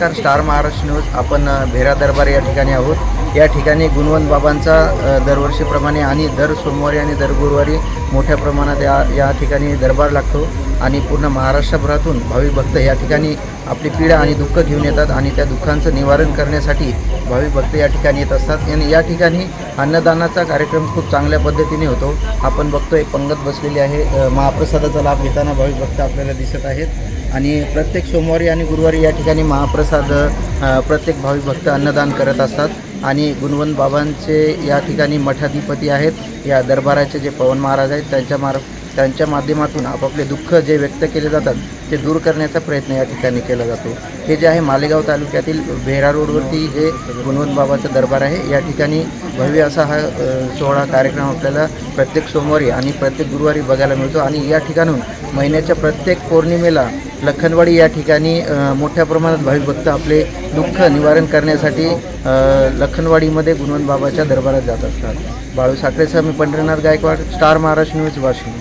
नमस्कार, star Maharashtra news. आपण भेरा दरबार या ठिकाणी आहोत. या ठिकाणी गुणवंत बाबांचा दरवर्षीप्रमाणे आणि दर सोमवारी आणि दर गुरुवारी मोठ्या प्रमाणात या ठिकाणी दरबार लागतो आणि पूर्ण महाराष्ट्रभरातून भाविक भक्त या ठिकाणी आपली पीडा आणि दुःख घेऊन येतात आणि त्या दुःखांचं निवारण करण्यासाठी भाविक भक्त या ठिकाणी येत असतात. आणि या ठिकाणी अन्नदानाचा कार्यक्रम खूप चांगल्या पद्धतीने होतो. आपण बघतोय पंगत बसलेली आहे. महाप्रसादाचा लाभ घेताना भाविक भक्त आपल्याला दिसत आहेत आणि प्रत्येक सोमवारी आणि गुरुवारी या ठिकाणी महाप्रसाद प्रत्येक भाविक भक्त अन्नदान करत असतात आणि गुणवंत बाबांचे या ठिकाणी मठाधिपती आहेत. या दरबाराचे जे पवन महाराज आहेत त्यांच्या माध्यमातून आपापले दुःख जे व्यक्त केले जातात ते दूर करण्याचा प्रयत्न या ठिकाणी केला जातो. हे जे आहे मालेगाव तालुक्यातील भेरा रोडवरती हे गुणवंत बाबाचं दरबार आहे. या ठिकाणी भव्य असा हा सोहळा कार्यक्रम आपल्याला प्रत्येक सोमवारी आणि प्रत्येक गुरुवारी बघायला मिळतो आणि या ठिकाणून महिन्याच्या प्रत्येक पौर्णिमेला लखनवाडी या ठिकाणी मोठ्या प्रमाणात भाविक भक्त आपले दुःख निवारण करण्यासाठी लखनवाडीमध्ये गुणवंत बाबाच्या दरबारात जात असतात. बाळू साखरेसह मी पंढरीनाथ गायकवाड, स्टार महाराष्ट्र न्यूज, वाशिम.